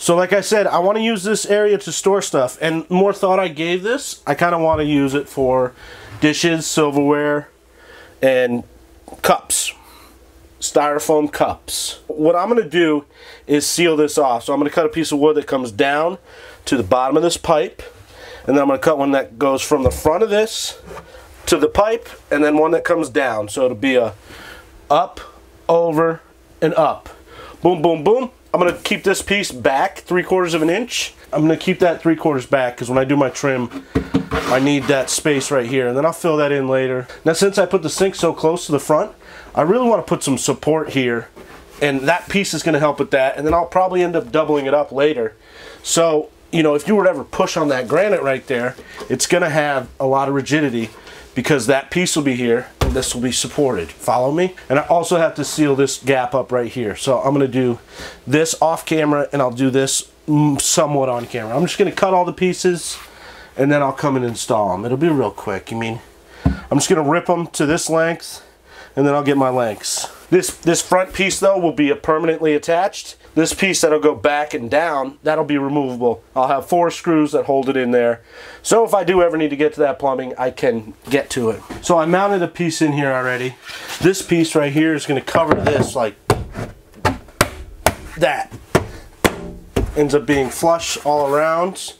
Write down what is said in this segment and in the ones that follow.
So like I said, I want to use this area to store stuff, and more thought I gave this, I kind of want to use it for dishes, silverware, and cups. Styrofoam cups. What I'm going to do is seal this off. So I'm going to cut a piece of wood that comes down to the bottom of this pipe, and then I'm going to cut one that goes from the front of this to the pipe, and then one that comes down. So it'll be a up, over, and up. Boom, boom, boom. I'm going to keep this piece back 3/4 of an inch. I'm going to keep that 3/4 back because when I do my trim, I need that space right here, and then I'll fill that in later. Now, since I put the sink so close to the front, I really want to put some support here, and that piece is going to help with that, and then I'll probably end up doubling it up later. So, you know, if you were to ever push on that granite right there, it's going to have a lot of rigidity because that piece will be here and this will be supported. Follow me? And I also have to seal this gap up right here. So I'm going to do this off camera, and I'll do this somewhat on camera. I'm just going to cut all the pieces, and then I'll come and install them. It'll be real quick. I mean, I'm just going to rip them to this length, and then I'll get my lengths. This front piece, though, will be permanently attached. This piece that'll go back and down, that'll be removable. I'll have 4 screws that hold it in there. So if I do ever need to get to that plumbing, I can get to it. So I mounted a piece in here already. This piece right here is going to cover this like that. Ends up being flush all around.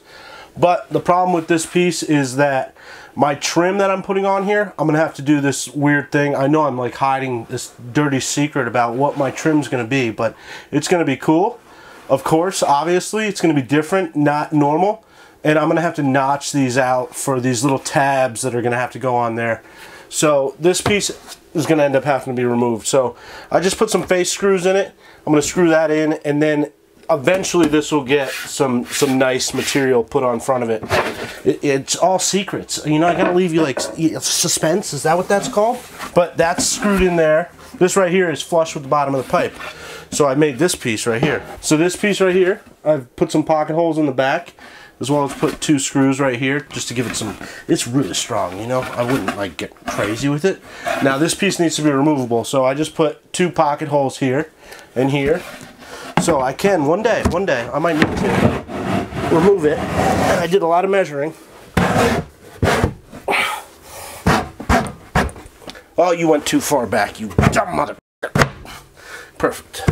But the problem with this piece is that my trim that I'm putting on here, I'm going to have to do this weird thing. I know I'm like hiding this dirty secret about what my trim's going to be, but it's going to be cool. Of course, obviously, it's going to be different, not normal. And I'm going to have to notch these out for these little tabs that are going to have to go on there. So this piece is going to end up having to be removed. So I just put some face screws in it. I'm going to screw that in, and then eventually this will get some nice material put on front of it. It's all secrets. You know, I gotta leave you like suspense. Is that what that's called? But that's screwed in there. This right here is flush with the bottom of the pipe. So I made this piece right here. So this piece right here, I've put some pocket holes in the back, as well as put 2 screws right here just to give it some, it's really strong, you know? I wouldn't like get crazy with it. Now this piece needs to be removable, so I just put 2 pocket holes here and here. So I can, one day, I might need to remove it. And I did a lot of measuring. Oh, you went too far back, you dumb mother. Perfect.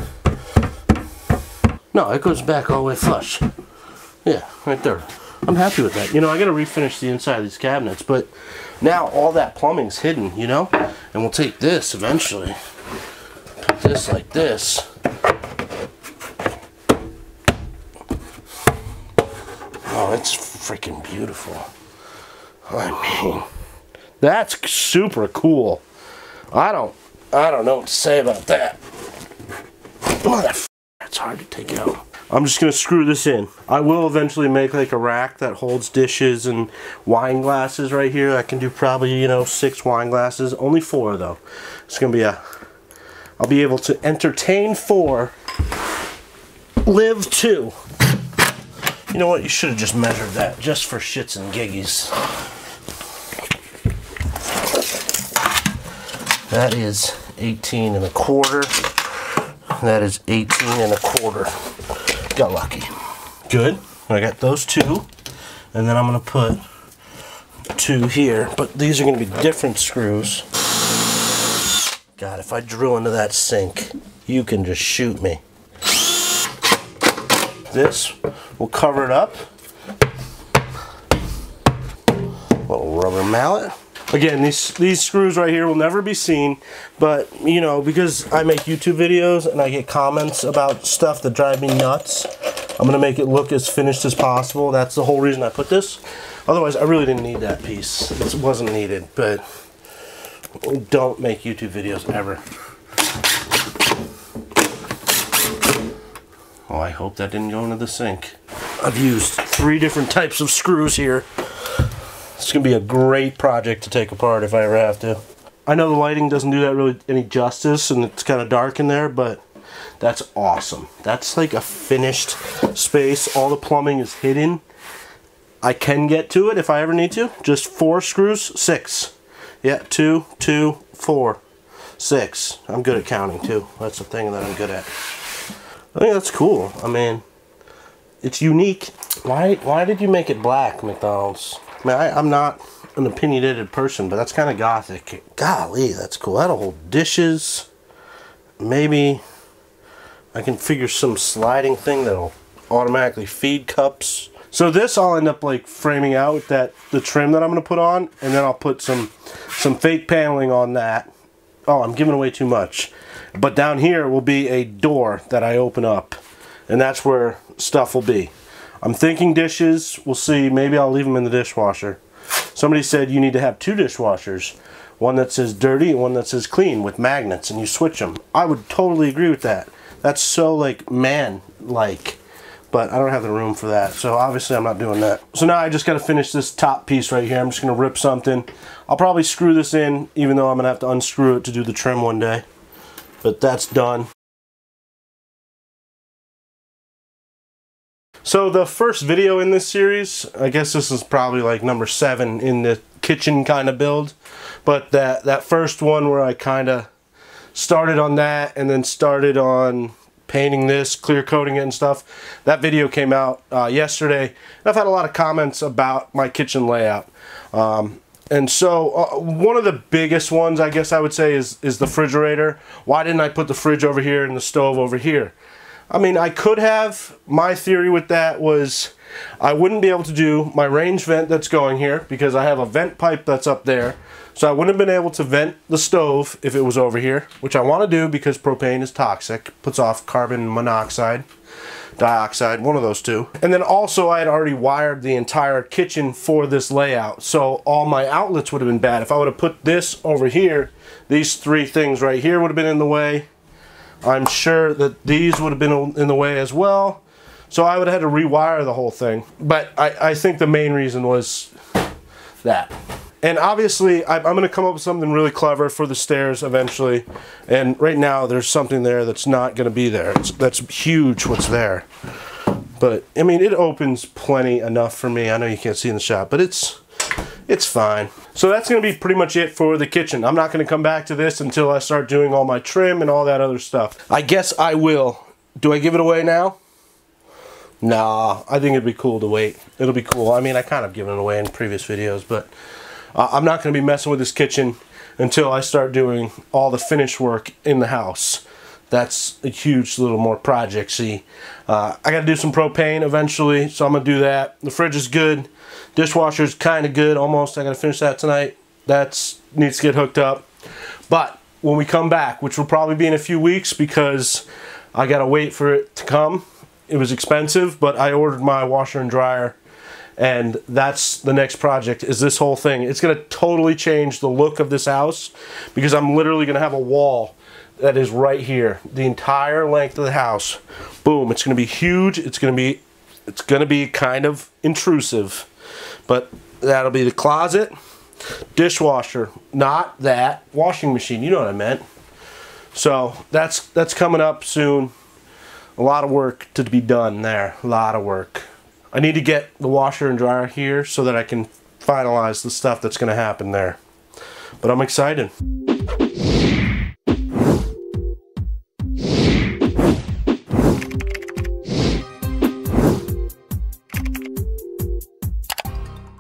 No, it goes back all the way flush. Yeah, right there. I'm happy with that. You know, I gotta refinish the inside of these cabinets, but now all that plumbing's hidden, you know? And we'll take this eventually. Put this like this. Oh, it's freaking beautiful. I mean, that's super cool. I don't know what to say about that. Oh, that's hard to take out. I'm just gonna screw this in. I will eventually make like a rack that holds dishes and wine glasses right here. I can do probably, you know, 6 wine glasses. Only 4 though. It's gonna be I'll be able to entertain 4, live 2. You know what? You should have just measured that, just for shits and giggies. That is 18 1/4. That is 18 1/4. Got lucky. Good. I got those 2. And then I'm going to put 2 here. But these are going to be different screws. God, if I drill into that sink, you can just shoot me. This will cover it up. Little rubber mallet. Again, these screws right here will never be seen, but you know, because I make YouTube videos and I get comments about stuff that drive me nuts, I'm gonna make it look as finished as possible. That's the whole reason I put this. Otherwise, I really didn't need that piece. It wasn't needed, but don't make YouTube videos ever. Oh, I hope that didn't go into the sink. I've used 3 different types of screws here. It's gonna be a great project to take apart if I ever have to. I know the lighting doesn't do that really any justice and it's kind of dark in there, but that's awesome. That's like a finished space. All the plumbing is hidden. I can get to it if I ever need to. Just 4 screws, 6. Yeah, 2, 2, 4, 6. I'm good at counting too. That's the thing that I'm good at. I think that's cool. I mean, It's unique. Why did you make it black, McDonald's? I mean, I'm not an opinionated person, but that's kind of gothic. Golly, that's cool. That'll hold dishes. Maybe I can figure some sliding thing that'll automatically feed cups. So this I'll end up like framing out with the trim that I'm gonna put on, and then I'll put some fake paneling on that. Oh, I'm giving away too much. But down here will be a door that I open up, and that's where stuff will be. I'm thinking dishes. We'll see. Maybe I'll leave them in the dishwasher. Somebody said you need to have 2 dishwashers. One that says dirty and one that says clean with magnets, and you switch them. I would totally agree with that. That's so like man-like. But I don't have the room for that, so obviously I'm not doing that. So now I just gotta finish this top piece right here. I'm just gonna rip something. I'll probably screw this in, even though I'm gonna have to unscrew it to do the trim one day. But that's done. So the first video in this series, I guess this is probably like number 7 in the kitchen kind of build. But that first one where I kind of started on that and then started on painting this, clear coating it and stuff. That video came out yesterday. I've had a lot of comments about my kitchen layout. And so one of the biggest ones, I guess I would say, is the refrigerator. Why didn't I put the fridge over here and the stove over here? I mean, I could have. My theory with that was I wouldn't be able to do my range vent that's going here because I have a vent pipe that's up there. So I wouldn't have been able to vent the stove if it was over here, which I want to do because propane is toxic. Puts off carbon monoxide, dioxide, one of those two. And then also I had already wired the entire kitchen for this layout. So all my outlets would have been bad. If I would have put this over here, these 3 things right here would have been in the way. I'm sure that these would have been in the way as well. So I would have had to rewire the whole thing. But I think the main reason was that. And obviously, I'm going to come up with something really clever for the stairs eventually. And right now, there's something there that's not going to be there. That's huge what's there. But, I mean, it opens plenty enough for me. I know you can't see in the shot, but it's fine. So that's going to be pretty much it for the kitchen. I'm not going to come back to this until I start doing all my trim and all that other stuff. I guess I will. Do I give it away now? Nah, I think it'd be cool to wait. It'll be cool. I mean, I kind of given it away in previous videos, but I'm not going to be messing with this kitchen until I start doing all the finish work in the house. That's a huge little more project. See, I got to do some propane eventually, so I'm going to do that. The fridge is good. Dishwasher's kind of good, almost. I got to finish that tonight. That needs to get hooked up. But when we come back, which will probably be in a few weeks because I got to wait for it to come. It was expensive, but I ordered my washer and dryer. And that's the next project, is this whole thing. It's going to totally change the look of this house because I'm literally going to have a wall that is right here. The entire length of the house. Boom. It's going to be huge. It's going to be kind of intrusive. But that'll be the closet, dishwasher, not that, washing machine. You know what I meant. So that's coming up soon. A lot of work to be done there. A lot of work. I need to get the washer and dryer here so that I can finalize the stuff that's going to happen there. But I'm excited.